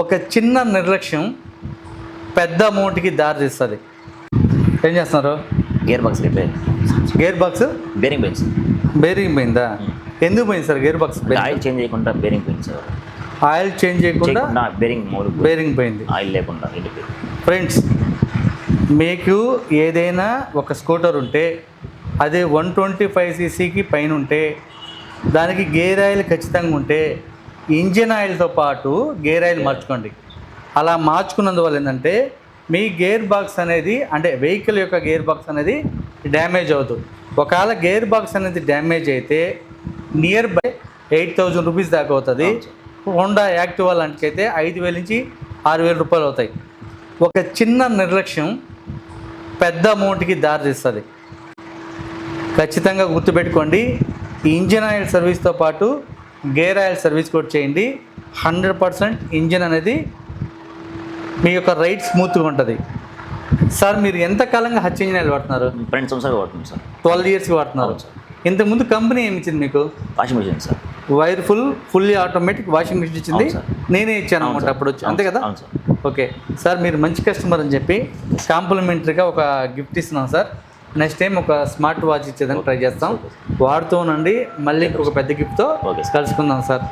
ఒక చిన్న నిర్లక్ష్యం పెద్ద అమౌంట్కి దారి తీస్తుంది. ఏం చేస్తున్నారు? Gear box repair. Gear box bearing పోయింది. బేరింగ్ పోయిందా? ఎందుకు పోయింది sir gear box? Oil change చేయకుండా బేరింగ్ పోయింది సార్. ఆయిల్ చేంజ్ చేయకుండా బేరింగ్ మూడు బేరింగ్ పోయింది. ఆయిల్ లేకుండా వెళ్ళిపోయింది. ఫ్రెండ్స్, మీకు ఏదైనా ఒక స్కూటర్ ఉంటే అది 125cc పైన ఉంటే దానికి గేర్ ఆయిల్ ఖచ్చితంగా ఉంటే ఇంజిన్ ఆయిల్తో పాటు గేర్ ఆయిల్ మార్చుకోండి. అలా మార్చుకున్నందువల్ల ఏంటంటే మీ గేర్ బాక్స్ అనేది, అంటే వెహికల్ యొక్క గేర్ బాక్స్ అనేది డ్యామేజ్ అవుతుంది. ఒకవేళ గేర్ బాక్స్ అనేది డ్యామేజ్ అయితే నియర్ బై 8,000 రూపీస్ దాకా అవుతుంది. హోండా యాక్టివా లాంటికైతే 5,000 నుంచి 6,000 రూపాయలు అవుతాయి. ఒక చిన్న నిర్లక్ష్యం పెద్ద అమౌంట్కి దారి తీస్తుంది. ఖచ్చితంగా గుర్తుపెట్టుకోండి. ఈ ఇంజిన్ ఆయిల్ సర్వీస్తో పాటు గేర్ ఆయిల్ సర్వీస్ కూడా చేయండి. 100% ఇంజిన్ అనేది మీ యొక్క రైడ్ స్మూత్గా ఉంటుంది. సార్, మీరు ఎంతకాలంగా హచ్ ఇంజిన్ ఆయిల్ వాడుతున్నారు? 2 సంవత్సరాలు వాడుతుంది సార్. 12 ఇయర్స్కి వాడుతున్నారు. ఇంతకుముందు కంపెనీ ఏమి ఇచ్చింది మీకు? Washing machine sir. Fully automatic washing machine ఇచ్చింది. నేనే ఇచ్చాను అనమాట అప్పుడు వచ్చి, అంతే కదా? ఓకే సార్, మీరు మంచి కస్టమర్ అని చెప్పి కాంప్లిమెంటరీగా ఒక గిఫ్ట్ ఇస్తున్నాం సార్. నెక్స్ట్ టైం ఒక స్మార్ట్ వాచ్ ఇచ్చేదానికి ట్రై చేస్తాం. వాడుతూ ఉండండి. మళ్ళీ ఒక పెద్ద గిఫ్ట్తో కలుసుకుందాం సార్.